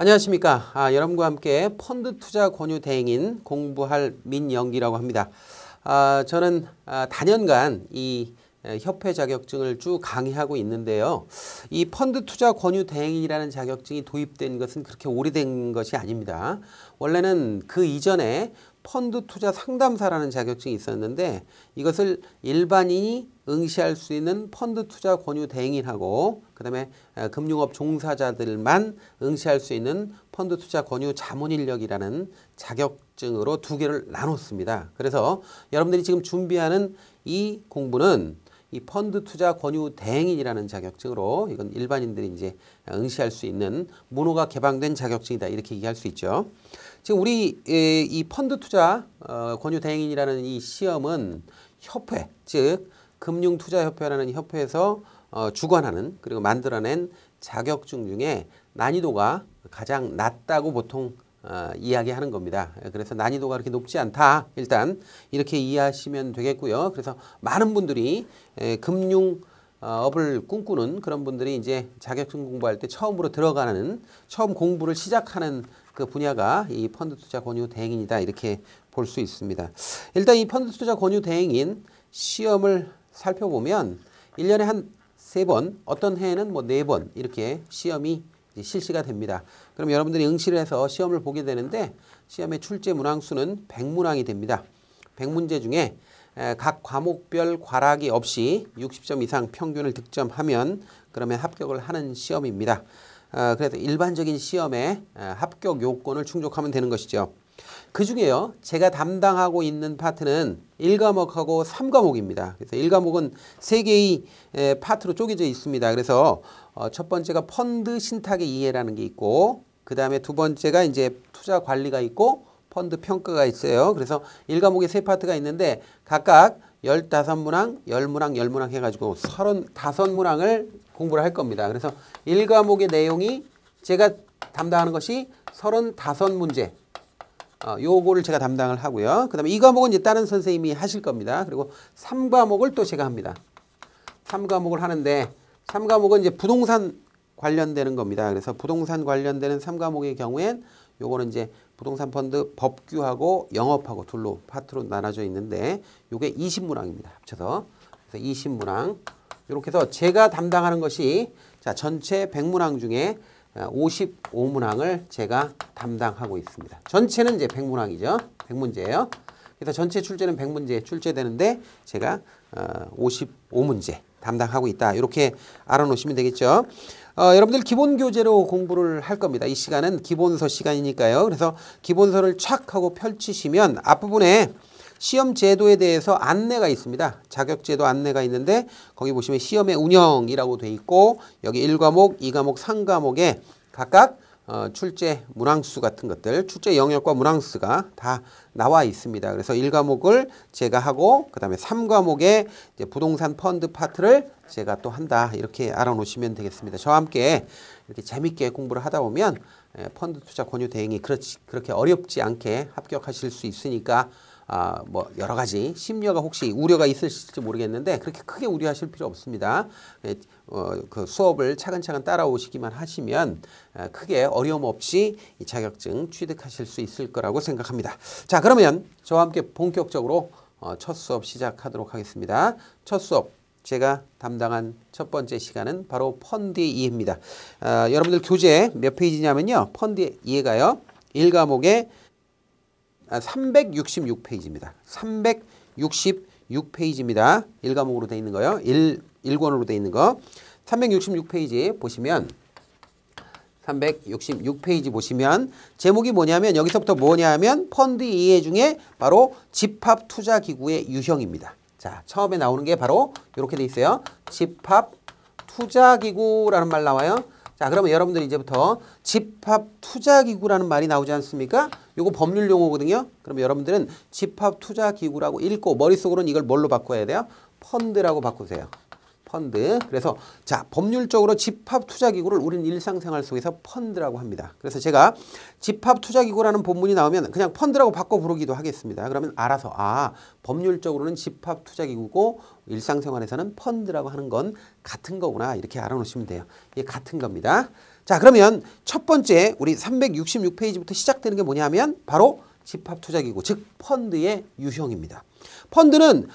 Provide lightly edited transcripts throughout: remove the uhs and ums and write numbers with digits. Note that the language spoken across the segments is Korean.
안녕하십니까. 여러분과 함께 펀드 투자 권유 대행인 공부할 민영기라고 합니다. 저는 다년간 이 협회 자격증을 쭉 강의하고 있는데요. 이 펀드 투자 권유 대행이라는 자격증이 도입된 것은 그렇게 오래된 것이 아닙니다. 원래는 그 이전에 펀드 투자 상담사라는 자격증이 있었는데 이것을 일반인이 응시할 수 있는 펀드 투자 권유 대행인하고 그다음에 금융업 종사자들만 응시할 수 있는 펀드 투자 권유 자문 인력이라는 자격증으로 두 개를 나눴습니다. 그래서 여러분들이 지금 준비하는 이 공부는 이 펀드 투자 권유 대행인이라는 자격증으로 이건 일반인들이 이제 응시할 수 있는 문호가 개방된 자격증이다 이렇게 얘기할 수 있죠. 지금 우리 이 펀드 투자 권유 대행인이라는 이 시험은 협회, 즉 금융투자협회라는 협회에서 주관하는 그리고 만들어낸 자격증 중에 난이도가 가장 낮다고 보통 이야기하는 겁니다. 그래서 난이도가 그렇게 높지 않다. 일단 이렇게 이해하시면 되겠고요. 그래서 많은 분들이 금융업을 꿈꾸는 그런 분들이 이제 자격증 공부할 때 처음으로 들어가는 처음 공부를 시작하는 그 분야가 이 펀드 투자 권유 대행인이다. 이렇게 볼 수 있습니다. 일단 이 펀드 투자 권유 대행인 시험을 살펴보면 1년에 한 3번, 어떤 해에는 뭐 4번 이렇게 시험이 실시가 됩니다. 그럼 여러분들이 응시를 해서 시험을 보게 되는데 시험의 출제 문항수는 100문항이 됩니다. 100문제 중에 각 과목별 과락이 없이 60점 이상 평균을 득점하면 그러면 합격을 하는 시험입니다. 그래서 일반적인 시험에 합격 요건을 충족하면 되는 것이죠. 그 중에요, 제가 담당하고 있는 파트는 1과목하고 3과목입니다. 그래서 1과목은 3개의 파트로 쪼개져 있습니다. 그래서 첫 번째가 펀드 신탁의 이해라는 게 있고, 그 다음에 두 번째가 이제 투자 관리가 있고, 펀드 평가가 있어요. 그래서 1과목에 3파트가 있는데, 각각 15문항, 10문항, 10문항 해가지고 35문항을 공부를 할 겁니다. 그래서 1과목의 내용이 제가 담당하는 것이 35문제. 요거를 제가 담당을 하고요. 그 다음에 2과목은 이제 다른 선생님이 하실 겁니다. 그리고 3과목을 또 제가 합니다. 3과목을 하는데 3과목은 이제 부동산 관련되는 겁니다. 그래서 부동산 관련되는 3과목의 경우엔 요거는 이제 부동산 펀드 법규하고 영업하고 둘로 파트로 나눠져 있는데 요게 20문항입니다. 합쳐서. 그래서 20문항. 이렇게 해서 제가 담당하는 것이 자, 전체 100문항 중에 55문항을 제가 담당하고 있습니다. 전체는 이제 100문항이죠. 100문제예요. 그래서 전체 출제는 100문제 출제되는데 제가 55문제 담당하고 있다. 이렇게 알아놓으시면 되겠죠. 여러분들 기본 교재로 공부를 할 겁니다. 이 시간은 기본서 시간이니까요. 그래서 기본서를 촥 하고 펼치시면 앞부분에 시험 제도에 대해서 안내가 있습니다. 자격제도 안내가 있는데 거기 보시면 시험의 운영이라고 돼 있고 여기 1과목, 2과목, 3과목에 각각 출제 문항수 같은 것들, 출제 영역과 문항수가 다 나와 있습니다. 그래서 1과목을 제가 하고 그 다음에 3과목에 이제 부동산 펀드 파트를 제가 또 한다. 이렇게 알아놓으시면 되겠습니다. 저와 함께 이렇게 재밌게 공부를 하다 보면 펀드 투자 권유 대행이 그렇게 어렵지 않게 합격하실 수 있으니까 뭐 여러 가지 심려가 혹시 우려가 있으실지 모르겠는데 그렇게 크게 우려하실 필요 없습니다. 그 수업을 차근차근 따라오시기만 하시면 크게 어려움 없이 이 자격증 취득하실 수 있을 거라고 생각합니다. 자, 그러면 저와 함께 본격적으로 첫 수업 시작하도록 하겠습니다. 첫 수업 제가 담당한 첫 번째 시간은 바로 펀드의 이해입니다. 여러분들 교재 몇 페이지냐면요. 펀드의 이해가요. 1과목에 366페이지입니다. 366페이지입니다. 1과목으로 되어 있는 거요. 1권으로 되어 있는 거. 366페이지 보시면 366페이지 보시면 제목이 뭐냐면 여기서부터 뭐냐면 펀드 이해 중에 바로 집합투자기구의 유형입니다. 자, 처음에 나오는 게 바로 이렇게 돼 있어요. 집합투자기구라는 말 나와요. 자, 그러면 여러분들이 이제부터 집합투자기구라는 말이 나오지 않습니까? 요거 법률 용어거든요. 그러면 여러분들은 집합투자기구라고 읽고 머릿속으로는 이걸 뭘로 바꿔야 돼요? 펀드라고 바꾸세요. 펀드. 그래서 자, 법률적으로 집합투자기구를 우리는 일상생활 속에서 펀드라고 합니다. 그래서 제가 집합투자기구라는 본문이 나오면 그냥 펀드라고 바꿔 부르기도 하겠습니다. 그러면 알아서 법률적으로는 집합투자기구고 일상생활에서는 펀드라고 하는 건 같은 거구나 이렇게 알아놓으시면 돼요. 이게 같은 겁니다. 자, 그러면 첫 번째 우리 366페이지부터 시작되는 게 뭐냐면 바로 집합투자기구, 즉 펀드의 유형입니다. 펀드는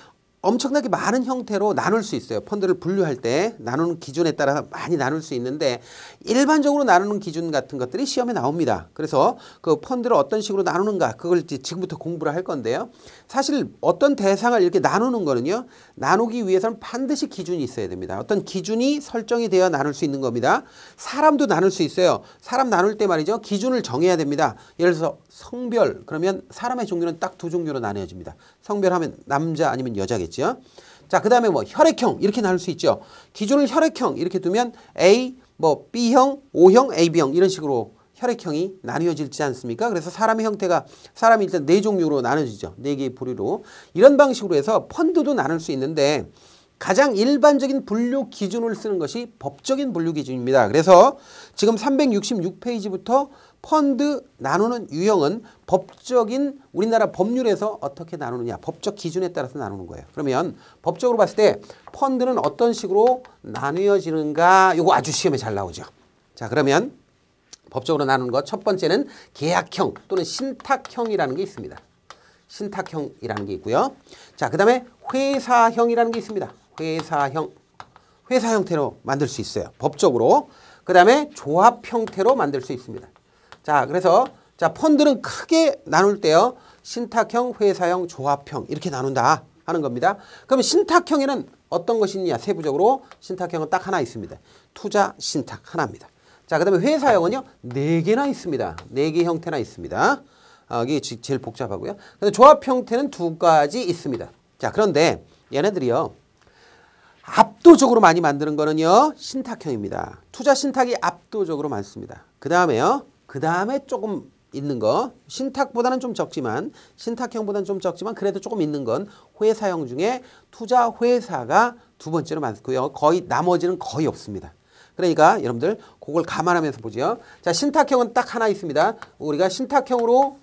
엄청나게 많은 형태로 나눌 수 있어요. 펀드를 분류할 때 나누는 기준에 따라 많이 나눌 수 있는데 일반적으로 나누는 기준 같은 것들이 시험에 나옵니다. 그래서 그 펀드를 어떤 식으로 나누는가 그걸 지금부터 공부를 할 건데요. 사실 어떤 대상을 이렇게 나누는 거는요. 나누기 위해서는 반드시 기준이 있어야 됩니다. 어떤 기준이 설정이 되어 나눌 수 있는 겁니다. 사람도 나눌 수 있어요. 사람 나눌 때 말이죠. 기준을 정해야 됩니다. 예를 들어서 성별 그러면 사람의 종류는 딱 두 종류로 나뉘어집니다. 성별하면 남자 아니면 여자겠죠. 자, 그 다음에 뭐 혈액형 이렇게 나눌 수 있죠. 기준을 혈액형 이렇게 두면 A, 뭐 B형, O형, AB형 이런 식으로 혈액형이 나뉘어지지 않습니까? 그래서 사람의 형태가 사람이 일단 네 종류로 나눠지죠. 네 개의 부류로. 이런 방식으로 해서 펀드도 나눌 수 있는데 가장 일반적인 분류 기준을 쓰는 것이 법적인 분류 기준입니다. 그래서 지금 366페이지부터 펀드 나누는 유형은 법적인 우리나라 법률에서 어떻게 나누느냐 법적 기준에 따라서 나누는 거예요. 그러면 법적으로 봤을 때 펀드는 어떤 식으로 나뉘어지는가 이거 아주 시험에 잘 나오죠. 자, 그러면 법적으로 나누는 것 첫 번째는 계약형 또는 신탁형이라는 게 있습니다. 신탁형이라는 게 있고요. 자, 그 다음에 회사형이라는 게 있습니다. 회사형. 회사 형태로 만들 수 있어요. 법적으로. 그 다음에 조합 형태로 만들 수 있습니다. 자, 그래서 자 펀드는 크게 나눌 때요. 신탁형, 회사형, 조합형 이렇게 나눈다 하는 겁니다. 그러면 신탁형에는 어떤 것이 있냐? 세부적으로 신탁형은 딱 하나 있습니다. 투자 신탁 하나입니다. 자, 그 다음에 회사형은요. 4개나 있습니다. 4개 형태나 있습니다. 이게 제일 복잡하고요. 근데 조합 형태는 2가지 있습니다. 자, 그런데 얘네들이요. 압도적으로 많이 만드는 거는요. 신탁형입니다. 투자 신탁이 압도적으로 많습니다. 그 다음에요. 그 다음에 조금 있는 거 신탁보다는 좀 적지만 신탁형보다는 좀 적지만 그래도 조금 있는 건 회사형 중에 투자 회사가 두 번째로 많고요. 거의 나머지는 거의 없습니다. 그러니까 여러분들 그걸 감안하면서 보죠. 자, 신탁형은 딱 하나 있습니다. 우리가 신탁형으로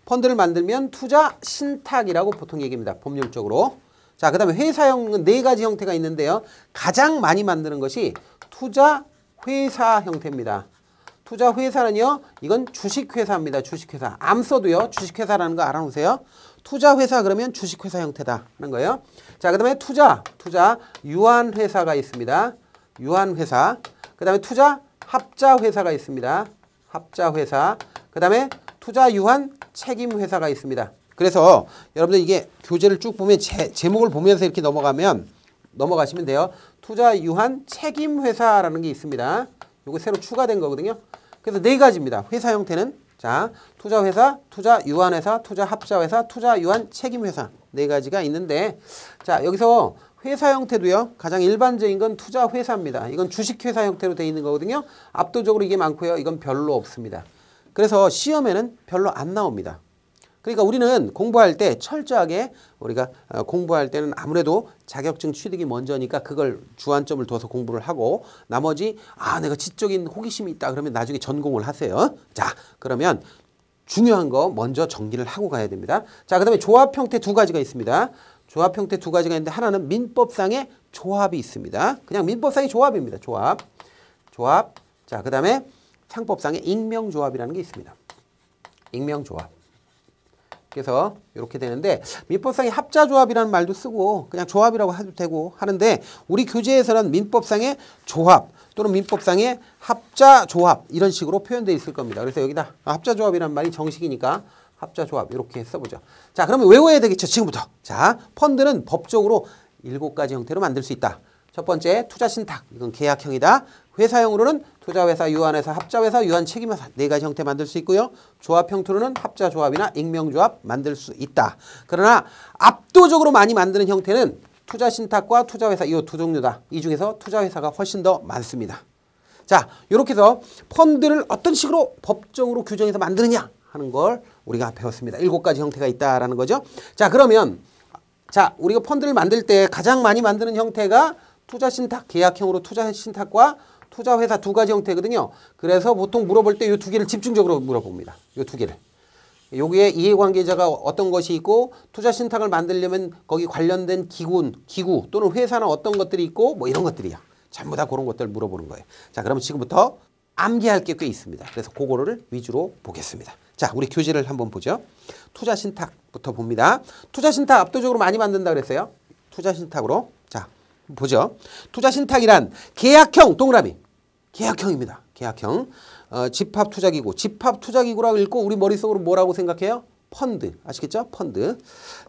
펀드를 만들면 투자 신탁이라고 보통 얘기합니다. 법률적으로. 자, 그 다음에 회사형은 4가지 형태가 있는데요. 가장 많이 만드는 것이 투자 회사 형태입니다. 투자 회사는요. 이건 주식회사입니다. 주식회사. 암 써도요. 주식회사라는 거 알아놓으세요. 투자회사 그러면 주식회사 형태다 하는 거예요. 자, 그 다음에 투자 유한회사가 있습니다. 유한회사. 그 다음에 투자 합자회사가 있습니다. 합자회사. 그 다음에 투자 유한 책임회사가 있습니다. 그래서 여러분들 이게 교재를 쭉 보면 제목을 보면서 이렇게 넘어가시면 돼요. 투자 유한 책임회사라는 게 있습니다. 이거 새로 추가된 거거든요. 그래서 4가지입니다. 회사 형태는 자 투자회사, 투자 유한회사, 투자 합자회사, 투자 유한 책임회사 4가지가 있는데 자 여기서 회사 형태도요. 가장 일반적인 건 투자 회사입니다. 이건 주식회사 형태로 되어 있는 거거든요. 압도적으로 이게 많고요. 이건 별로 없습니다. 그래서 시험에는 별로 안 나옵니다. 그러니까 우리는 공부할 때 철저하게 우리가 공부할 때는 아무래도 자격증 취득이 먼저니까 그걸 주안점을 둬서 공부를 하고 나머지 내가 지적인 호기심이 있다 그러면 나중에 전공을 하세요. 자, 그러면 중요한 거 먼저 정리를 하고 가야 됩니다. 자, 그다음에 조합 형태 2가지가 있습니다. 조합 형태 2가지가 있는데 하나는 민법상의 조합이 있습니다. 그냥 민법상의 조합입니다. 조합. 자, 그다음에 상법상의 익명조합이라는 게 있습니다. 익명조합. 그래서 이렇게 되는데 민법상의 합자조합이라는 말도 쓰고 그냥 조합이라고 해도 되고 하는데 우리 교재에서는 민법상의 조합 또는 민법상의 합자조합 이런 식으로 표현되어 있을 겁니다. 그래서 여기다 합자조합이라는 말이 정식이니까 합자조합 이렇게 써보죠. 자, 그러면 외워야 되겠죠. 지금부터. 자, 펀드는 법적으로 7가지 형태로 만들 수 있다. 첫 번째 투자신탁 이건 계약형이다. 회사형으로는 투자회사, 유한회사, 합자회사, 유한책임회사 4가지 형태 만들 수 있고요. 조합 형태로는 합자조합이나 익명조합 만들 수 있다. 그러나 압도적으로 많이 만드는 형태는 투자신탁과 투자회사 이 2종류다. 이 중에서 투자회사가 훨씬 더 많습니다. 자, 이렇게 해서 펀드를 어떤 식으로 법적으로 규정해서 만드느냐 하는 걸 우리가 배웠습니다. 7가지 형태가 있다라는 거죠. 자, 그러면 자 우리가 펀드를 만들 때 가장 많이 만드는 형태가 투자신탁, 계약형으로 투자신탁과 투자회사 2가지 형태거든요. 그래서 보통 물어볼 때 이 2개를 집중적으로 물어봅니다. 이 2개를. 여기에 이해관계자가 어떤 것이 있고 투자신탁을 만들려면 거기 관련된 기구 또는 회사는 어떤 것들이 있고 뭐 이런 것들이야. 전부 다 그런 것들을 물어보는 거예요. 자, 그러면 지금부터 암기할 게 꽤 있습니다. 그래서 그거를 위주로 보겠습니다. 자, 우리 교재를 한번 보죠. 투자 신탁부터 봅니다. 투자 신탁 압도적으로 많이 만든다 그랬어요. 투자 신탁으로. 자, 보죠. 투자 신탁이란 계약형 동그라미. 계약형입니다. 계약형. 집합투자기구. 집합투자기구라고 읽고 우리 머릿속으로 뭐라고 생각해요? 펀드. 아시겠죠? 펀드.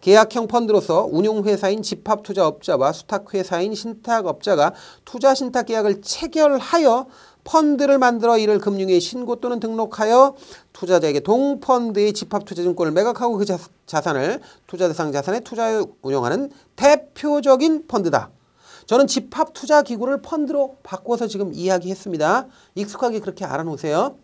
계약형 펀드로서 운용회사인 집합투자업자와 수탁회사인 신탁업자가 투자신탁 계약을 체결하여 펀드를 만들어 이를 금융위에 신고 또는 등록하여 투자자에게 동펀드의 집합투자증권을 매각하고 그 자산을 투자대상 자산에 투자에 운용하는 대표적인 펀드다. 저는 집합투자기구를 펀드로 바꿔서 지금 이야기했습니다. 익숙하게 그렇게 알아놓으세요.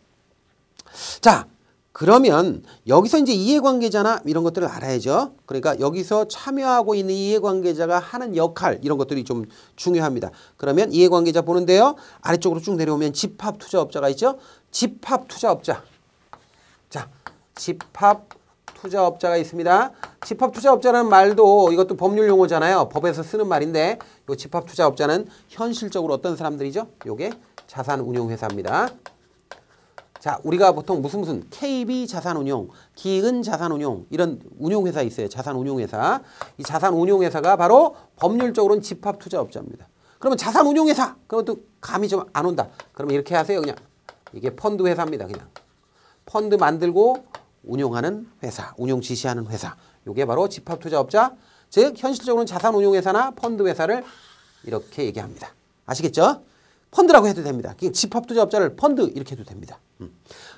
자, 그러면 여기서 이제 이해관계자나 이런 것들을 알아야죠. 그러니까 여기서 참여하고 있는 이해관계자가 하는 역할 이런 것들이 좀 중요합니다. 그러면 이해관계자 보는데요. 아래쪽으로 쭉 내려오면 집합투자업자가 있죠. 집합투자업자. 자, 집합투자업자가 있습니다. 집합투자업자라는 말도 이것도 법률 용어잖아요. 법에서 쓰는 말인데 이 집합투자업자는 현실적으로 어떤 사람들이죠? 요게 자산운용회사입니다. 자, 우리가 보통 무슨 KB자산운용, 기은자산운용 이런 운용회사 있어요. 자산운용회사. 이 자산운용회사가 바로 법률적으로는 집합투자업자입니다. 그러면 자산운용회사 그것도 감이 좀 안 온다. 그러면 이렇게 하세요. 그냥 이게 펀드회사입니다. 그냥 펀드 만들고 운용하는 회사, 운용 지시하는 회사. 이게 바로 집합투자업자, 즉 현실적으로는 자산운용회사나 펀드회사를 이렇게 얘기합니다. 아시겠죠? 펀드라고 해도 됩니다. 집합투자업자를 펀드 이렇게 해도 됩니다.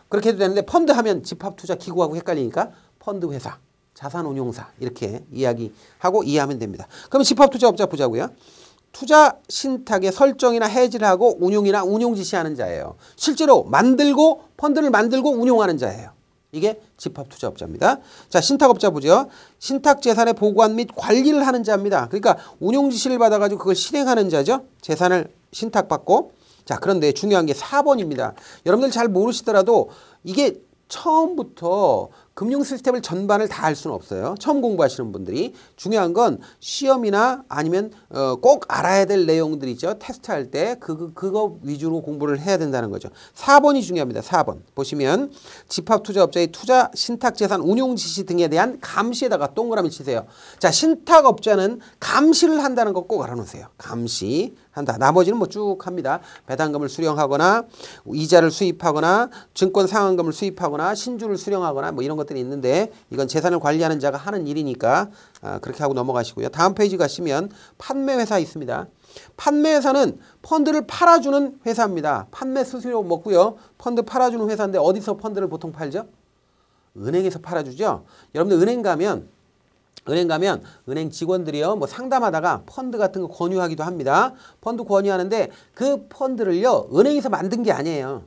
그렇게 해도 되는데 펀드 하면 집합투자기구하고 헷갈리니까 펀드회사, 자산운용사 이렇게 이야기하고 이해하면 됩니다. 그러면 집합투자업자 보자고요. 투자 신탁의 설정이나 해지를 하고 운용이나 운용 지시하는 자예요. 실제로 만들고 펀드를 만들고 운용하는 자예요. 이게 집합투자업자입니다. 자, 신탁업자 보죠. 신탁재산의 보관 및 관리를 하는 자입니다. 그러니까 운용 지시를 받아가지고 그걸 실행하는 자죠. 재산을 신탁받고. 자, 그런데 중요한 게 4번입니다. 여러분들 잘 모르시더라도 이게 처음부터 금융 시스템을 전반을 다 알 수는 없어요. 처음 공부하시는 분들이. 중요한 건 시험이나 아니면 꼭 알아야 될 내용들이죠. 테스트할 때 그거 위주로 공부를 해야 된다는 거죠. 4번이 중요합니다. 4번. 보시면 집합투자업자의 투자, 신탁재산, 운용 지시 등에 대한 감시에다가 동그라미 치세요. 자, 신탁업자는 감시를 한다는 거 꼭 알아놓으세요. 감시한다. 나머지는 뭐 쭉 합니다. 배당금을 수령하거나 이자를 수입하거나 증권 상환금을 수입하거나 신주를 수령하거나 뭐 이런 것들이 있는데 이건 재산을 관리하는 자가 하는 일이니까 그렇게 하고 넘어가시고요. 다음 페이지 가시면 판매회사 있습니다. 판매회사는 펀드를 팔아주는 회사입니다. 판매 수수료 먹고요. 펀드 팔아주는 회사인데 어디서 펀드를 보통 팔죠? 은행에서 팔아주죠. 여러분들 은행 가면 은행 직원들이요 뭐 상담하다가 펀드 같은 거 권유하기도 합니다. 펀드 권유하는데 그 펀드를요 은행에서 만든 게 아니에요.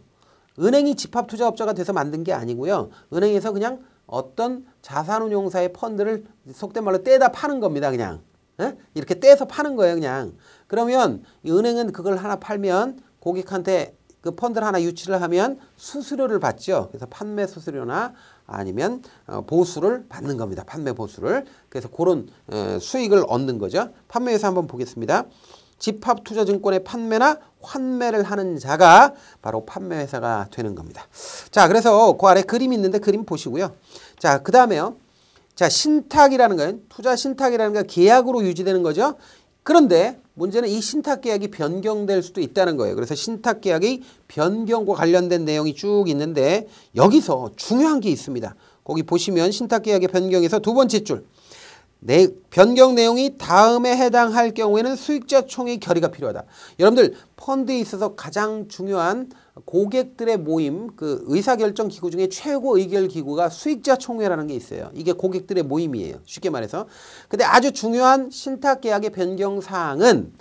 은행이 집합투자업자가 돼서 만든 게 아니고요. 은행에서 그냥 어떤 자산운용사의 펀드를 속된 말로 떼다 파는 겁니다. 그냥 이렇게 떼서 파는 거예요. 그냥. 그러면 이 은행은 그걸 하나 팔면 고객한테 그 펀드를 하나 유치를 하면 수수료를 받죠. 그래서 판매 수수료나 아니면 보수를 받는 겁니다. 판매 보수를. 그래서 그런 수익을 얻는 거죠. 판매회사 한번 보겠습니다. 집합투자증권의 판매나 환매를 하는 자가 바로 판매회사가 되는 겁니다. 자, 그래서 그 아래 그림이 있는데 그림 보시고요. 자, 그 다음에요. 자, 신탁이라는 건 투자 신탁이라는 건 계약으로 유지되는 거죠. 그런데 문제는 이 신탁계약이 변경될 수도 있다는 거예요. 그래서 신탁계약의 변경과 관련된 내용이 쭉 있는데 여기서 중요한 게 있습니다. 거기 보시면 신탁계약의 변경에서 두 번째 줄. 변경 내용이 다음에 해당할 경우에는 수익자 총회 결의가 필요하다. 여러분들 펀드에 있어서 가장 중요한 고객들의 모임, 그 의사결정 기구 중에 최고 의결 기구가 수익자 총회라는 게 있어요. 이게 고객들의 모임이에요. 쉽게 말해서. 근데 아주 중요한 신탁 계약의 변경 사항은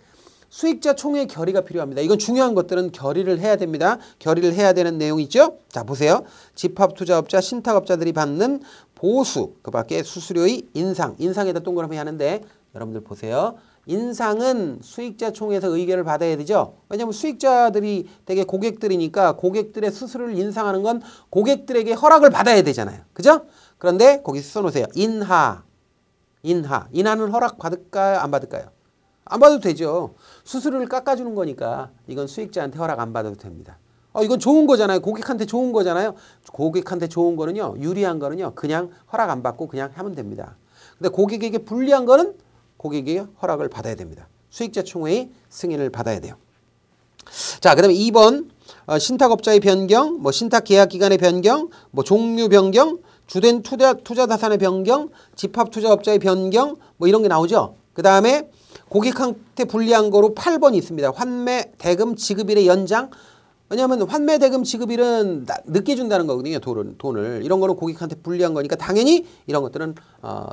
수익자 총회 결의가 필요합니다. 이건 중요한 것들은 결의를 해야 됩니다. 결의를 해야 되는 내용이 있죠. 자, 보세요. 집합투자업자, 신탁업자들이 받는 보수, 그 밖에 수수료의 인상에다 동그라미 하는데 여러분들 보세요. 인상은 수익자 총회에서 의결을 받아야 되죠. 왜냐하면 수익자들이 되게 고객들이니까 고객들의 수수료를 인상하는 건 고객들에게 허락을 받아야 되잖아요. 그죠? 그런데 거기 써놓으세요. 인하는 허락 받을까요? 안 받을까요? 안 받아도 되죠. 수수료를 깎아주는 거니까 이건 수익자한테 허락 안 받아도 됩니다. 이건 좋은 거잖아요. 고객한테 좋은 거잖아요. 고객한테 좋은 거는요. 유리한 거는요. 그냥 허락 안 받고 그냥 하면 됩니다. 근데 고객에게 불리한 거는 고객에게 허락을 받아야 됩니다. 수익자 총회의 승인을 받아야 돼요. 자, 그다음에 2번 신탁업자의 변경, 뭐 신탁 계약 기간의 변경, 뭐 종류 변경, 주된 투자 자산의 변경, 집합투자업자의 변경, 뭐 이런 게 나오죠. 그다음에 고객한테 불리한 거로 8번이 있습니다. 환매 대금 지급일의 연장. 왜냐하면 환매 대금 지급일은 늦게 준다는 거거든요. 돈을. 이런 거는 고객한테 불리한 거니까 당연히 이런 것들은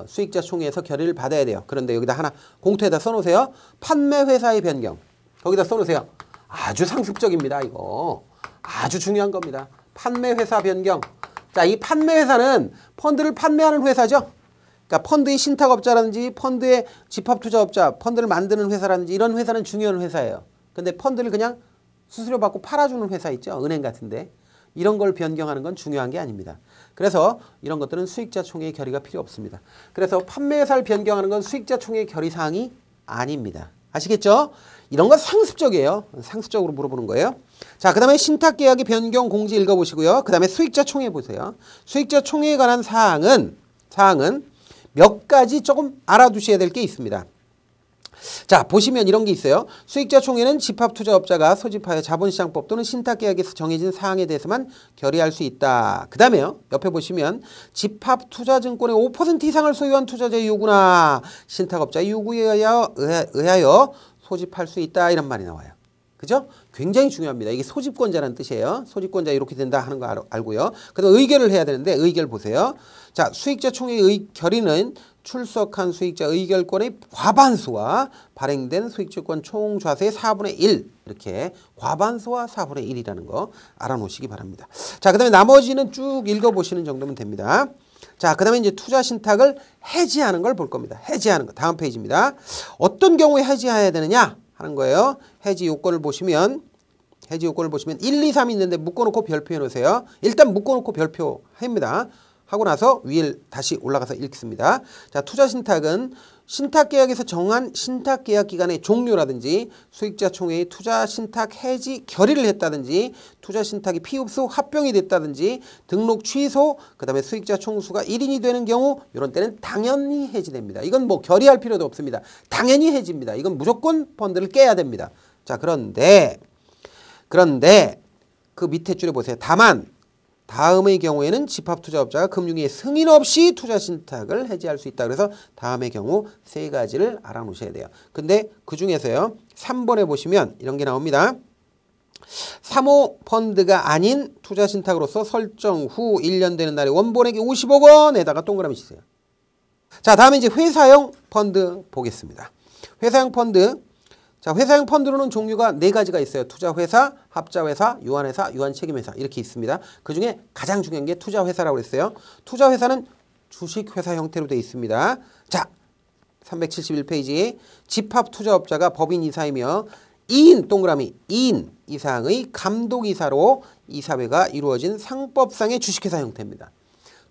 수익자 총회에서 결의를 받아야 돼요. 그런데 여기다 하나 공투에다 써놓으세요. 판매 회사의 변경. 거기다 써놓으세요. 아주 상습적입니다. 이거. 아주 중요한 겁니다. 판매 회사 변경. 자, 이 판매 회사는 펀드를 판매하는 회사죠. 그러니까 펀드의 신탁업자라든지 펀드의 집합투자업자, 펀드를 만드는 회사라든지 이런 회사는 중요한 회사예요. 근데 펀드를 그냥 수수료 받고 팔아주는 회사 있죠. 은행 같은데. 이런 걸 변경하는 건 중요한 게 아닙니다. 그래서 이런 것들은 수익자 총회의 결의가 필요 없습니다. 그래서 판매회사를 변경하는 건 수익자 총회의 결의 사항이 아닙니다. 아시겠죠? 이런 건 상습적이에요. 상습적으로 물어보는 거예요. 자, 그 다음에 신탁계약의 변경 공지 읽어보시고요. 그 다음에 수익자 총회 보세요. 수익자 총회에 관한 사항은 몇 가지 조금 알아두셔야 될 게 있습니다. 자, 보시면 이런 게 있어요. 수익자 총회는 집합투자업자가 소집하여 자본시장법 또는 신탁계약에서 정해진 사항에 대해서만 결의할 수 있다. 그 다음에요. 옆에 보시면 집합투자증권의 5% 이상을 소유한 투자자의 요구나 신탁업자의 요구에 의하여 소집할 수 있다. 이런 말이 나와요. 그죠? 굉장히 중요합니다. 이게 소집권자라는 뜻이에요. 소집권자 이렇게 된다 하는 거 알고요. 그다음 의결을 해야 되는데 의결 보세요. 자, 수익자 총회의 결의는 출석한 수익자 의결권의 과반수와 발행된 수익주권 총 좌세의 4분의 1 이렇게 과반수와 4분의 1이라는 거 알아놓으시기 바랍니다. 자, 그 다음에 나머지는 쭉 읽어보시는 정도면 됩니다. 자, 그 다음에 이제 투자 신탁을 해지하는 걸 볼 겁니다. 해지하는 거 다음 페이지입니다. 어떤 경우에 해지해야 되느냐 하는 거예요. 해지 요건을 보시면 1, 2, 3 있는데 묶어놓고 별표해 놓으세요. 일단 묶어놓고 별표합니다. 하고 나서 위에 다시 올라가서 읽습니다. 자, 투자 신탁은 신탁계약에서 정한 신탁계약 기간의 종료라든지 수익자 총회의 투자 신탁 해지 결의를 했다든지 투자 신탁이 피흡수 합병이 됐다든지 등록 취소 그 다음에 수익자 총수가 1인이 되는 경우 이런 때는 당연히 해지됩니다. 이건 뭐 결의할 필요도 없습니다. 당연히 해지입니다. 이건 무조건 펀드를 깨야 됩니다. 자, 그런데 그 밑에 줄에 보세요. 다만 다음의 경우에는 집합투자업자가 금융위의 승인 없이 투자신탁을 해지할 수 있다. 그래서 다음의 경우 세 가지를 알아놓으셔야 돼요. 근데 그 중에서요. 3번에 보시면 이런 게 나옵니다. 사모펀드가 아닌 투자신탁으로서 설정 후 1년 되는 날에 원본액이 50억 원에다가 동그라미 치세요. 자, 다음에 이제 회사형 펀드 보겠습니다. 회사형 펀드. 자, 회사형 펀드로는 종류가 4가지가 있어요. 투자회사, 합자회사, 유한회사, 유한책임회사 이렇게 있습니다. 그중에 가장 중요한 게 투자회사라고 했어요. 투자회사는 주식회사 형태로 되어 있습니다. 자, 371페이지 집합투자업자가 법인이사이며 2인 동그라미 2인 이상의 감독이사로 이사회가 이루어진 상법상의 주식회사 형태입니다.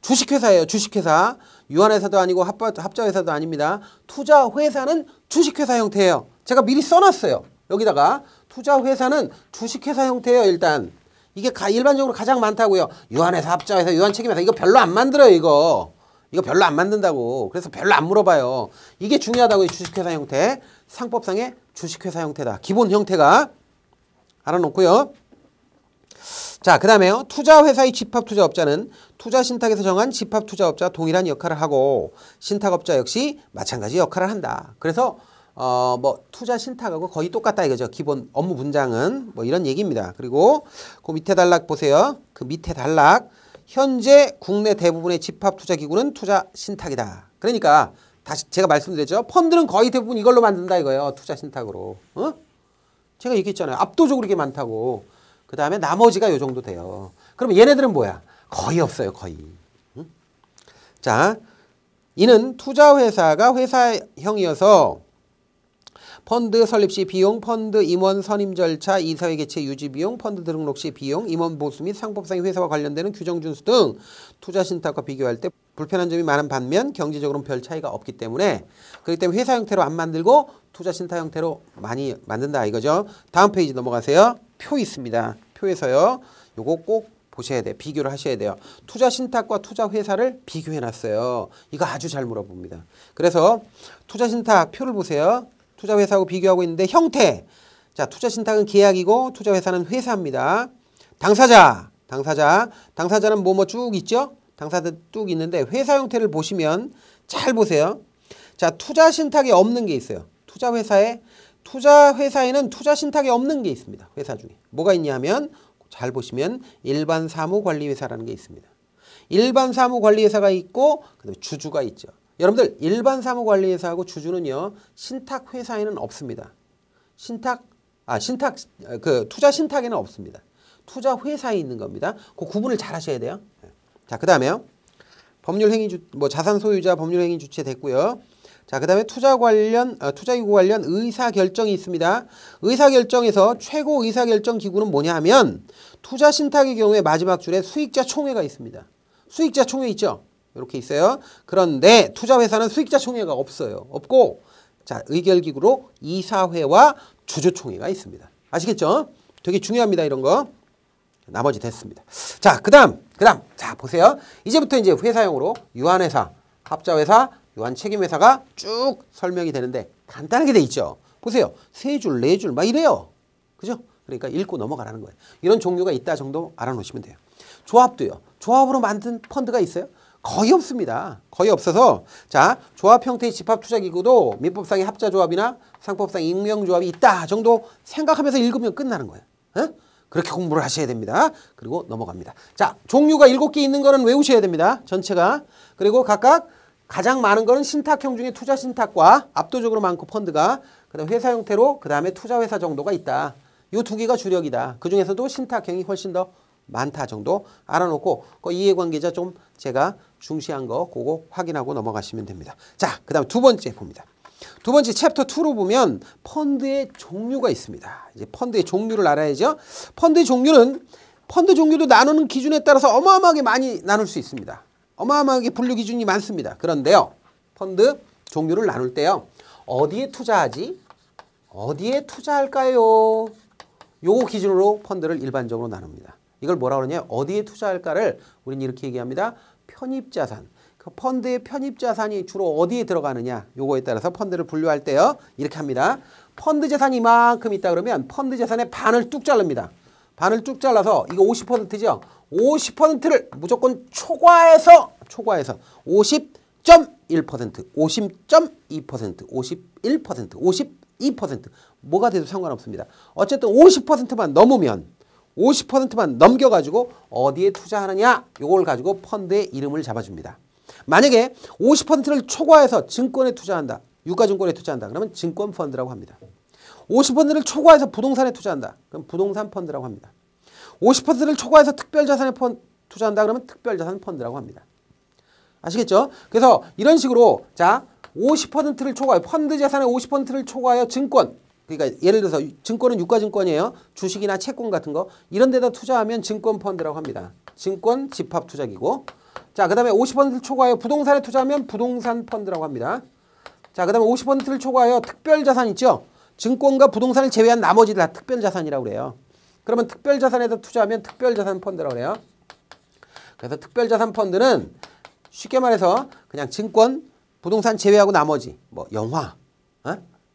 주식회사예요. 주식회사. 유한회사도 아니고 합자회사도 아닙니다. 투자회사는 주식회사 형태예요. 제가 미리 써놨어요. 여기다가 투자회사는 주식회사 형태예요. 일단 이게 일반적으로 가장 많다고요. 유한회사, 합자회사, 유한책임회사 이거 별로 안 만들어요. 이거 별로 안 만든다고. 그래서 별로 안 물어봐요. 이게 중요하다고. 이 주식회사 형태. 상법상의 주식회사 형태다. 기본 형태가 알아놓고요. 자, 그 다음에요. 투자회사의 집합투자업자는 투자신탁에서 정한 집합투자업자와 동일한 역할을 하고 신탁업자 역시 마찬가지 역할을 한다. 그래서 뭐 투자 신탁하고 거의 똑같다 이거죠. 기본 업무 분장은 뭐 이런 얘기입니다. 그리고 그 밑에 단락 보세요. 그 밑에 단락 현재 국내 대부분의 집합투자기구는 투자 신탁이다. 그러니까 다시 제가 말씀드렸죠. 펀드는 거의 대부분 이걸로 만든다 이거예요. 투자 신탁으로. 제가 얘기했잖아요. 압도적으로 이게 많다고. 그 다음에 나머지가 요 정도 돼요. 그러면 얘네들은 뭐야? 거의 없어요. 거의. 자, 이는 투자회사가 회사형이어서 펀드 설립 시 비용, 펀드 임원 선임 절차, 이사회 개최 유지 비용, 펀드 등록 시 비용, 임원 보수 및 상법상의 회사와 관련되는 규정 준수 등 투자 신탁과 비교할 때 불편한 점이 많은 반면 경제적으로는 별 차이가 없기 때문에 그렇기 때문에 회사 형태로 안 만들고 투자 신탁 형태로 많이 만든다 이거죠. 다음 페이지 넘어가세요. 표 있습니다. 표에서요. 요거 꼭 보셔야 돼요. 비교를 하셔야 돼요. 투자 신탁과 투자 회사를 비교해 놨어요. 이거 아주 잘 물어봅니다. 그래서 투자 신탁 표를 보세요. 투자 회사하고 비교하고 있는데 형태. 자, 투자 신탁은 계약이고 투자 회사는 회사입니다. 당사자는 뭐뭐 쭉 있죠? 당사자 쭉 있는데 회사 형태를 보시면 잘 보세요. 자, 투자 신탁이 없는 게 있어요. 투자 회사에는 투자 신탁이 없는 게 있습니다. 회사 중에. 뭐가 있냐면 잘 보시면 일반 사무관리회사라는 게 있습니다. 일반 사무관리회사가 있고 그다음에 주주가 있죠. 여러분들 일반 사무관리회사하고 주주는요. 신탁회사에는 없습니다. 투자 신탁에는 없습니다. 투자 회사에 있는 겁니다. 그 구분을 잘 하셔야 돼요. 자, 그다음에요. 자산 소유자 법률 행위 주체 됐고요. 자, 그다음에 투자기구 관련 의사결정이 있습니다. 의사결정에서 최고 의사결정 기구는 뭐냐 하면 투자 신탁의 경우에 마지막 줄에 수익자 총회가 있습니다. 수익자 총회 있죠? 이렇게 있어요. 그런데 투자 회사는 수익자 총회가 없어요. 없고 자, 의결기구로 이사회와 주주총회가 있습니다. 아시겠죠? 되게 중요합니다. 이런 거. 나머지 됐습니다. 자, 그다음. 자, 보세요. 이제부터 이제 회사용으로 유한회사, 합자회사, 유한책임회사가 쭉 설명이 되는데 간단하게 돼 있죠. 보세요. 3줄, 4줄 막 이래요. 그죠? 그러니까 읽고 넘어가라는 거예요. 이런 종류가 있다 정도 알아놓으시면 돼요. 조합도요. 조합으로 만든 펀드가 있어요? 거의 없습니다. 거의 없어서 자, 조합 형태의 집합투자기구도 민법상의 합자조합이나 상법상의 익명조합이 있다 정도 생각하면서 읽으면 끝나는 거예요. 에? 그렇게 공부를 하셔야 됩니다. 그리고 넘어갑니다. 자, 종류가 7개 있는 거는 외우셔야 됩니다. 전체가. 그리고 각각 가장 많은 거는 신탁형 중에 투자 신탁과 압도적으로 많고 펀드가 그다음에 회사 형태로 그다음에 투자 회사 정도가 있다. 이 2개가 주력이다. 그 중에서도 신탁형이 훨씬 더 많다 정도 알아놓고 그 이해관계자 좀 제가 중시한 거 그거 확인하고 넘어가시면 됩니다. 자, 그다음 두 번째 봅니다. 두 번째 챕터 2로 보면 펀드의 종류가 있습니다. 이제 펀드의 종류를 알아야죠. 펀드 종류도 나누는 기준에 따라서 어마어마하게 많이 나눌 수 있습니다. 어마어마하게 분류 기준이 많습니다. 그런데요. 펀드 종류를 나눌 때요. 어디에 투자하지? 어디에 투자할까요? 요거 기준으로 펀드를 일반적으로 나눕니다. 이걸 뭐라 그러냐? 어디에 투자할까를 우리는 이렇게 얘기합니다. 편입자산. 그 펀드의 편입자산이 주로 어디에 들어가느냐? 요거에 따라서 펀드를 분류할 때요. 이렇게 합니다. 펀드 재산이 이만큼 있다 그러면 펀드 재산의 반을 뚝 자릅니다. 반을 뚝 잘라서 이거 50%죠? 50%를 무조건 초과해서 50.1%, 50.2%, 51%, 52% 뭐가 돼도 상관없습니다. 어쨌든 50%만 넘으면 50%만 넘겨가지고 어디에 투자하느냐 요걸 가지고 펀드의 이름을 잡아줍니다. 만약에 50%를 초과해서 증권에 투자한다. 유가증권에 투자한다. 그러면 증권펀드라고 합니다. 50%를 초과해서 부동산에 투자한다. 그럼 부동산 펀드라고 합니다. 50%를 초과해서 특별자산에 투자한다. 그러면 특별자산 펀드라고 합니다. 아시겠죠? 그래서 이런 식으로 자 50%를 초과해 펀드 재산의 50%를 초과하여 증권 그러니까 예를 들어서 증권은 유가증권이에요. 주식이나 채권 같은 거 이런 데다 투자하면 증권펀드라고 합니다. 증권 집합투자기구. 자, 그 다음에 50%를 초과하여 부동산에 투자하면 부동산펀드라고 합니다. 자, 그 다음에 50%를 초과하여 특별자산 있죠? 증권과 부동산을 제외한 나머지들 다 특별자산이라고 그래요. 그러면 특별자산에다 투자하면 특별자산펀드라고 그래요. 그래서 특별자산펀드는 쉽게 말해서 그냥 증권, 부동산 제외하고 나머지 뭐 영화,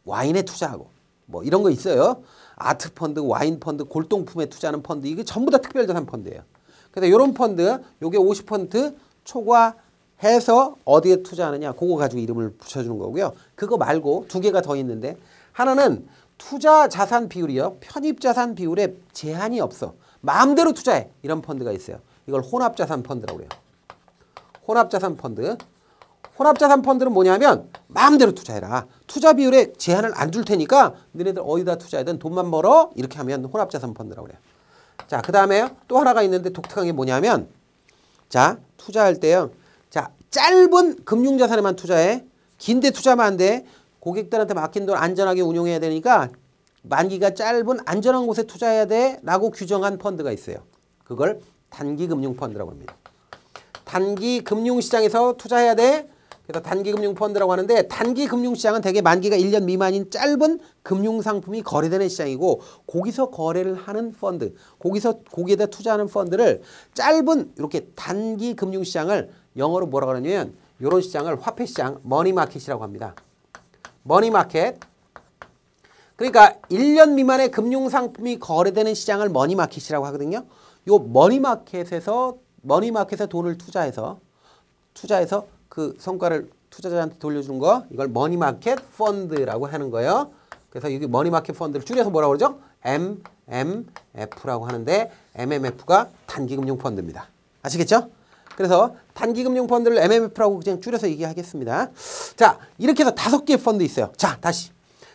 와인에 투자하고 뭐 이런 거 있어요. 아트펀드, 와인펀드, 골동품에 투자하는 펀드 이게 전부 다 특별자산펀드예요. 그래서 이런 펀드 요게 50% 초과해서 어디에 투자하느냐 그거 가지고 이름을 붙여주는 거고요. 그거 말고 2개가 더 있는데 하나는 투자 자산 비율이요. 편입자산 비율에 제한이 없어. 마음대로 투자해. 이런 펀드가 있어요. 이걸 혼합자산 펀드라고 그래요. 혼합자산 펀드. 혼합자산 펀드는 뭐냐면 마음대로 투자해라. 투자 비율에 제한을 안 둘 테니까 너네들 어디다 투자하든 돈만 벌어. 이렇게 하면 혼합자산 펀드라고 그래요. 자, 그 다음에 또 하나가 있는데 독특한 게 뭐냐면 자, 투자할 때요. 자, 짧은 금융자산에만 투자해. 긴데 투자하면 안 돼. 고객들한테 맡긴 돈 안전하게 운용해야 되니까 만기가 짧은 안전한 곳에 투자해야 돼 라고 규정한 펀드가 있어요. 그걸 단기금융펀드라고 합니다. 단기금융시장에서 투자해야 돼. 그래서 단기금융펀드라고 하는데 단기금융시장은 대개 만기가 1년 미만인 짧은 금융상품이 거래되는 시장이고 거기서 거래를 하는 펀드, 거기에다 투자하는 펀드를 짧은 이렇게 단기금융시장을 영어로 뭐라고 하냐면 이런 시장을 화폐시장, 머니마켓이라고 합니다. 머니마켓. 그러니까 1년 미만의 금융상품이 거래되는 시장을 머니마켓이라고 하거든요. 요 머니마켓에 돈을 투자해서 그 성과를 투자자한테 돌려주는 거, 이걸 머니마켓 펀드라고 하는 거예요. 그래서 여기 머니마켓 펀드를 줄여서 뭐라고 그러죠? MMF라고 하는데 MMF가 단기금융 펀드입니다. 아시겠죠? 그래서 단기금융 펀드를 MMF라고 그냥 줄여서 얘기하겠습니다. 자, 이렇게 해서 5개의 펀드 있어요. 자, 다시.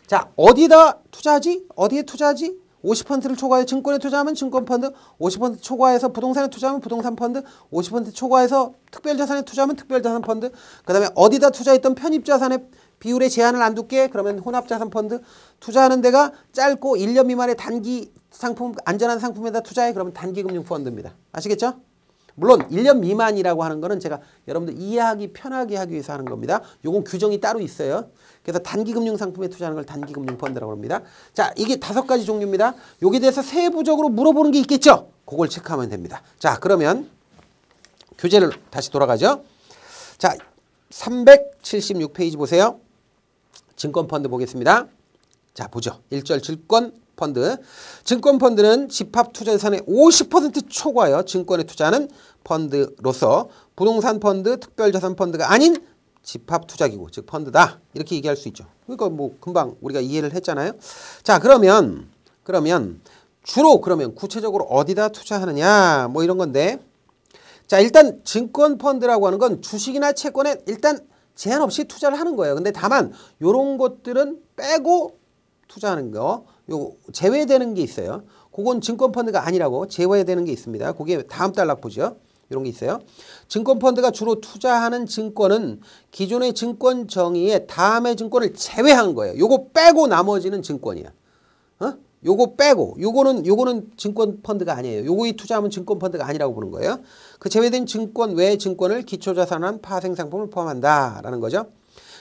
자, 어디다 투자하지? 어디에 투자하지? 50%를 초과해 증권에 투자하면 증권펀드, 50% 초과해서 부동산에 투자하면 부동산펀드, 50% 초과해서 특별자산에 투자하면 특별자산펀드, 그 다음에 어디다 투자했던 편입자산의 비율에 제한을 안 둘게. 그러면 혼합자산펀드. 투자하는 데가 짧고 1년 미만의 단기 상품, 안전한 상품에다 투자해. 그러면 단기금융펀드입니다. 아시겠죠? 물론 1년 미만이라고 하는 거는 제가 여러분들 이해하기 편하게 하기 위해서 하는 겁니다. 요건 규정이 따로 있어요. 그래서 단기금융 상품에 투자하는 걸 단기금융 펀드라고 합니다. 자, 이게 5가지 종류입니다. 여기에 대해서 세부적으로 물어보는 게 있겠죠? 그걸 체크하면 됩니다. 자, 그러면 교재를 다시 돌아가죠. 자, 376페이지 보세요. 증권펀드 보겠습니다. 자, 보죠. 1절 증권펀드. 증권펀드는 집합투자자산의 50% 초과하여 증권에 투자하는 펀드로서 부동산펀드, 특별자산펀드가 아닌 집합투자기구, 즉 펀드다. 이렇게 얘기할 수 있죠. 그러니까 뭐 금방 우리가 이해를 했잖아요. 자, 그러면 주로 구체적으로 어디다 투자하느냐 뭐 이런 건데, 자, 일단 증권펀드라고 하는 건 주식이나 채권에 일단 제한 없이 투자를 하는 거예요. 근데 다만 요런 것들은 빼고 투자하는 거, 요 제외되는 게 있어요. 그건 증권펀드가 아니라고 제외되는 게 있습니다. 그게 다음 단락 보죠. 이런 게 있어요. 증권펀드가 주로 투자하는 증권은 기존의 증권 정의에 다음의 증권을 제외한 거예요. 요거 빼고 나머지는 증권이야. 요거 빼고 요거는 증권펀드가 아니에요. 요거에 투자하면 증권펀드가 아니라고 보는 거예요. 그 제외된 증권 외의 증권을 기초자산한 파생상품을 포함한다라는 거죠.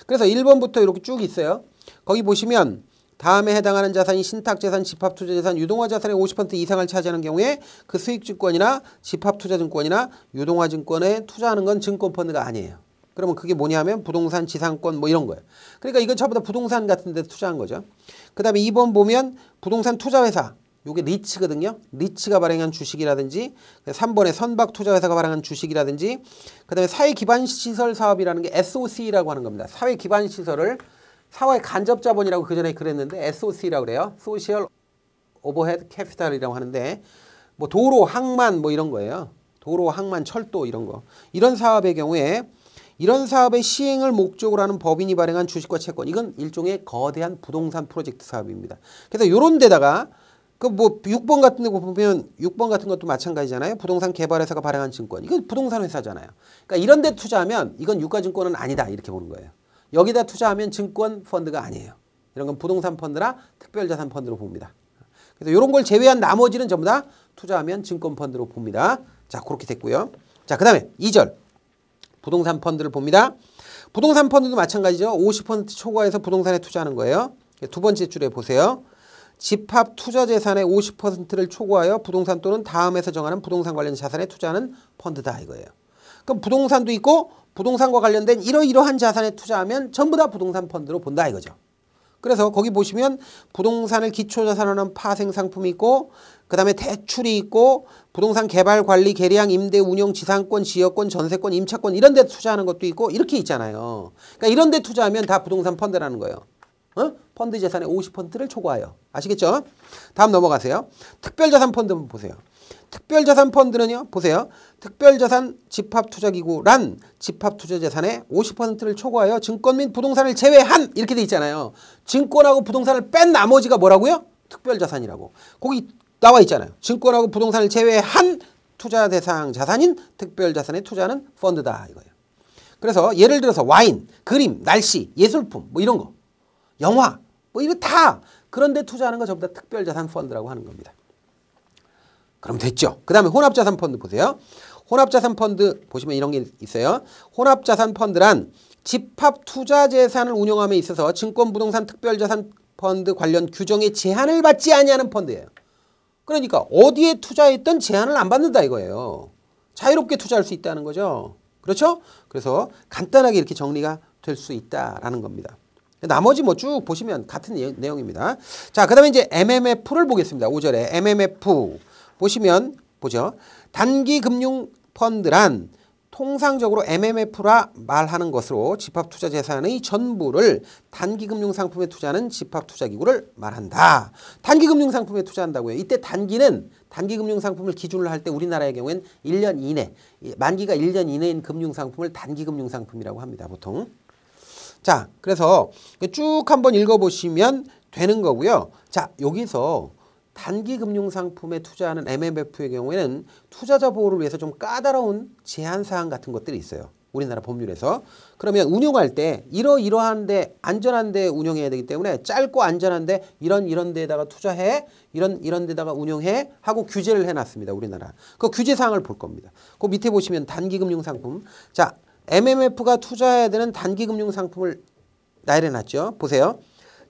그래서 1번부터 이렇게 쭉 있어요. 거기 보시면 다음에 해당하는 자산이 신탁자산, 집합투자자산, 유동화자산의 50% 이상을 차지하는 경우에 그 수익증권이나 집합투자증권이나 유동화증권에 투자하는 건 증권펀드가 아니에요. 그러면 그게 뭐냐면 부동산, 지상권 뭐 이런 거예요. 그러니까 이건 전부 다 부동산 같은 데 투자한 거죠. 그 다음에 2번 보면 부동산 투자회사. 요게 리츠거든요. 리츠가 발행한 주식이라든지 3번에 선박투자회사가 발행한 주식이라든지 그 다음에 사회기반시설 사업이라는 게 SOC라고 하는 겁니다. 사회기반시설을 사회 간접자본이라고 그전에 그랬는데 SOC라고 그래요. 소셜 오버헤드 캐피탈이라고 하는데 뭐 도로, 항만 뭐 이런 거예요. 도로, 항만, 철도 이런 거. 이런 사업의 경우에 이런 사업의 시행을 목적으로 하는 법인이 발행한 주식과 채권, 이건 일종의 거대한 부동산 프로젝트 사업입니다. 그래서 요런 데다가 그 뭐 6번 같은 데 보면 6번 같은 것도 마찬가지잖아요. 부동산 개발회사가 발행한 증권. 이건 부동산 회사잖아요. 그러니까 이런 데 투자하면 이건 유가증권은 아니다. 이렇게 보는 거예요. 여기다 투자하면 증권 펀드가 아니에요. 이런 건 부동산 펀드나 특별자산 펀드로 봅니다. 그래서 이런 걸 제외한 나머지는 전부 다 투자하면 증권 펀드로 봅니다. 자, 그렇게 됐고요. 자, 그다음에 2절. 부동산 펀드를 봅니다. 부동산 펀드도 마찬가지죠. 50% 초과해서 부동산에 투자하는 거예요. 두 번째 줄에 보세요. 집합 투자 재산의 50%를 초과하여 부동산 또는 다음에서 정하는 부동산 관련 자산에 투자하는 펀드다 이거예요. 그럼 부동산도 있고 부동산과 관련된 이러이러한 자산에 투자하면 전부 다 부동산 펀드로 본다 이거죠. 그래서 거기 보시면 부동산을 기초자산으로 하는 파생상품이 있고 그 다음에 대출이 있고 부동산 개발, 관리, 계량, 임대, 운영, 지상권, 지역권, 전세권, 임차권 이런 데 투자하는 것도 있고 이렇게 있잖아요. 그러니까 이런 데 투자하면 다 부동산 펀드라는 거예요. 펀드 재산의 50%를 초과해요. 아시겠죠? 다음 넘어가세요. 특별자산 펀드 한번 보세요. 특별자산 펀드는요. 보세요. 특별자산 집합투자기구란 집합투자재산의 50%를 초과하여 증권 및 부동산을 제외한 이렇게 돼 있잖아요. 증권하고 부동산을 뺀 나머지가 뭐라고요? 특별자산이라고. 거기 나와 있잖아요. 증권하고 부동산을 제외한 투자 대상 자산인 특별자산에 투자하는 펀드다 이거예요. 그래서 예를 들어서 와인, 그림, 날씨, 예술품 뭐 이런 거, 영화 뭐 이거 다 그런 데 투자하는 거 전부 다 특별자산 펀드라고 하는 겁니다. 그럼 됐죠. 그 다음에 혼합자산 펀드 보세요. 혼합자산 펀드 보시면 이런 게 있어요. 혼합자산 펀드란 집합투자재산을 운용함에 있어서 증권, 부동산, 특별자산 펀드 관련 규정에 제한을 받지 아니하는 펀드예요. 그러니까 어디에 투자했든 제한을 안 받는다 이거예요. 자유롭게 투자할 수 있다는 거죠. 그렇죠? 그래서 간단하게 이렇게 정리가 될 수 있다라는 겁니다. 나머지 뭐 쭉 보시면 같은 내용입니다. 자, 그 다음에 이제 MMF를 보겠습니다. 5절에 MMF 보시면 보죠. 단기금융펀드란 통상적으로 MMF라 말하는 것으로 집합투자재산의 전부를 단기금융상품에 투자하는 집합투자기구를 말한다. 단기금융상품에 투자한다고요. 이때 단기는 단기금융상품을 기준으로 할 때 우리나라의 경우에는 1년 이내, 만기가 1년 이내인 금융상품을 단기금융상품이라고 합니다. 보통. 자, 그래서 쭉 한번 읽어보시면 되는 거고요. 자, 여기서 단기금융상품에 투자하는 MMF의 경우에는 투자자 보호를 위해서 좀 까다로운 제한사항 같은 것들이 있어요. 우리나라 법률에서. 그러면 운용할 때 이러이러한데 안전한데 운용해야 되기 때문에 짧고 안전한데 이런 데다가 투자해 이런 데다가 운용해 하고 규제를 해놨습니다. 우리나라. 그 규제사항을 볼 겁니다. 그 밑에 보시면 단기금융상품. 자, MMF가 투자해야 되는 단기금융상품을 나열해놨죠. 보세요.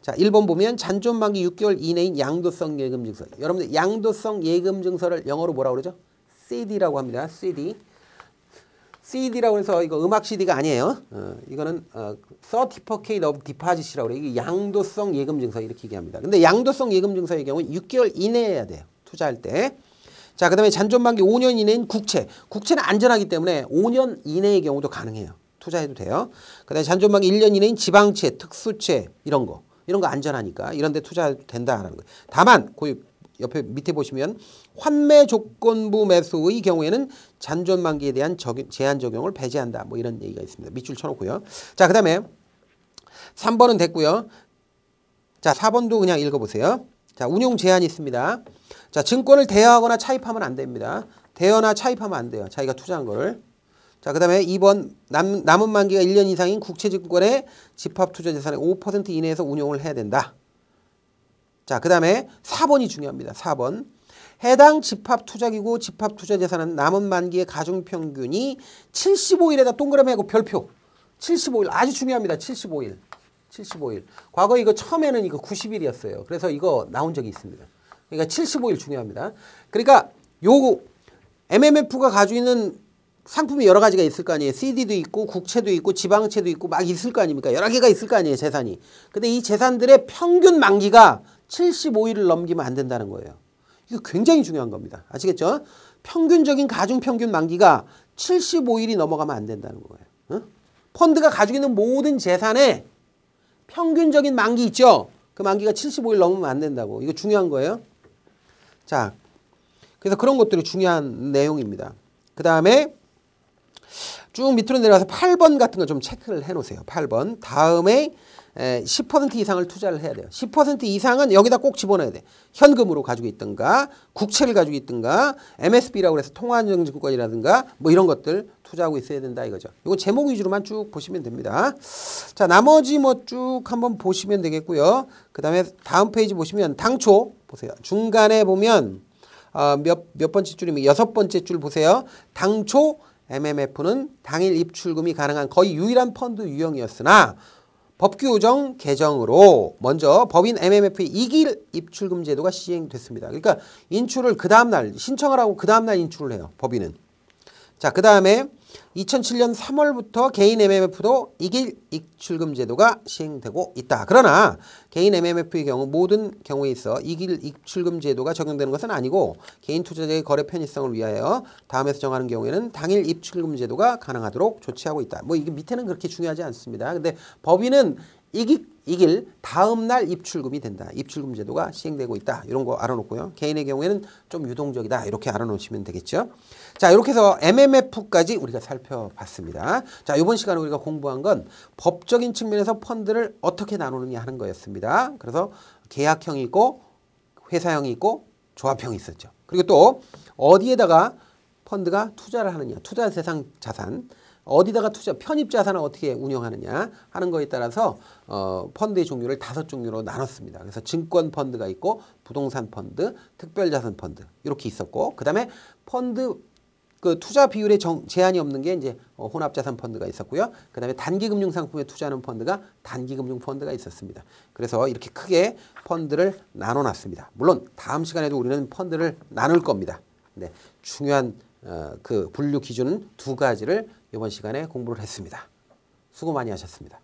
자, 1번 보면 잔존 만기 6개월 이내인 양도성 예금증서. 여러분들 양도성 예금증서를 영어로 뭐라고 그러죠? CD라고 합니다. CD. CD라고 해서 이거 음악 CD가 아니에요. 이거는 Certificate of Deposit이라고 그래요. 이게 양도성 예금증서 이렇게 얘기합니다. 근데 양도성 예금증서의 경우는 6개월 이내에 해야 돼요. 투자할 때. 자, 그 다음에 잔존 만기 5년 이내인 국채. 국채는 안전하기 때문에 5년 이내의 경우도 가능해요. 투자해도 돼요. 그 다음에 잔존 만기 1년 이내인 지방채, 특수채 이런 거 안전하니까 이런 데 투자해도 된다라는 거예요. 다만 그 옆에 밑에 보시면 환매 조건부 매수의 경우에는 잔존 만기에 대한 제한 적용을 배제한다. 뭐 이런 얘기가 있습니다. 밑줄 쳐놓고요. 자, 그 다음에 3번은 됐고요. 자, 4번도 그냥 읽어보세요. 자, 운용 제한이 있습니다. 자, 증권을 대여하거나 차입하면 안 됩니다. 대여나 차입하면 안 돼요. 자기가 투자한 거를. 자, 그 다음에 2번 남은 만기가 1년 이상인 국채증권의 집합투자재산의 5% 이내에서 운용을 해야 된다. 자, 그 다음에 4번이 중요합니다. 4번. 해당 집합투자기구 집합투자재산은 남은 만기의 가중평균이 75일에다 동그라미 하고 별표. 75일 아주 중요합니다. 75일. 75일. 과거 이거 처음에는 이거 90일이었어요. 그래서 이거 나온 적이 있습니다. 그러니까 75일 중요합니다. 그러니까 요 MMF가 가지고 있는 상품이 여러 가지가 있을 거 아니에요. CD도 있고 국채도 있고 지방채도 있고 막 있을 거 아닙니까? 여러 개가 있을 거 아니에요. 재산이. 근데 이 재산들의 평균 만기가 75일을 넘기면 안 된다는 거예요. 이거 굉장히 중요한 겁니다. 아시겠죠? 평균적인 가중평균 만기가 75일이 넘어가면 안 된다는 거예요. 펀드가 가지고 있는 모든 재산의 평균적인 만기 있죠? 그 만기가 75일 넘으면 안 된다고. 이거 중요한 거예요. 자, 그래서 그런 것들이 중요한 내용입니다. 그 다음에 쭉 밑으로 내려가서 8번 같은 거 좀 체크를 해놓으세요. 8번. 다음에 10% 이상을 투자를 해야 돼요. 10% 이상은 여기다 꼭 집어넣어야 돼. 현금으로 가지고 있든가 국채를 가지고 있든가 MSB라고 해서 통화안정증권이라든가 뭐 이런 것들 투자하고 있어야 된다 이거죠. 이거 제목 위주로만 쭉 보시면 됩니다. 자, 나머지 뭐 쭉 한번 보시면 되겠고요. 그 다음에 다음 페이지 보시면 당초 보세요. 중간에 보면 몇 번째 줄이면 6번째 줄 보세요. 당초 MMF는 당일 입출금이 가능한 거의 유일한 펀드 유형이었으나 법규정 개정으로 먼저 법인 MMF의 2길 입출금 제도가 시행됐습니다. 그러니까 인출을 그 다음날 신청을 하고 그 다음날 인출을 해요. 법인은. 자, 그 다음에 2007년 3월부터 개인 MMF도 2길 입출금 제도가 시행되고 있다. 그러나 개인 MMF의 경우 모든 경우에 있어 2길 입출금 제도가 적용되는 것은 아니고 개인 투자자의 거래 편의성을 위하여 다음에서 정하는 경우에는 당일 입출금 제도가 가능하도록 조치하고 있다. 뭐 이게 밑에는 그렇게 중요하지 않습니다. 근데 법인은 이길 다음날 입출금이 된다. 입출금 제도가 시행되고 있다. 이런 거 알아놓고요. 개인의 경우에는 좀 유동적이다. 이렇게 알아놓으시면 되겠죠. 자, 이렇게 해서 MMF까지 우리가 살펴봤습니다. 자, 이번 시간에 우리가 공부한 건 법적인 측면에서 펀드를 어떻게 나누느냐 하는 거였습니다. 그래서 계약형이 있고 회사형이 있고 조합형이 있었죠. 그리고 또 어디에다가 펀드가 투자를 하느냐. 투자 대상 자산. 어디다가 편입 자산을 어떻게 운영하느냐 하는 거에 따라서 펀드의 종류를 5종류로 나눴습니다. 그래서 증권 펀드가 있고 부동산 펀드, 특별자산 펀드 이렇게 있었고 그 다음에 펀드 그 투자 비율에 제한이 없는 게 이제 혼합자산 펀드가 있었고요. 그다음에 단기금융 상품에 투자하는 펀드가 단기금융 펀드가 있었습니다. 그래서 이렇게 크게 펀드를 나눠놨습니다. 물론 다음 시간에도 우리는 펀드를 나눌 겁니다. 네, 중요한 그 분류 기준은 두 가지를 이번 시간에 공부를 했습니다. 수고 많이 하셨습니다.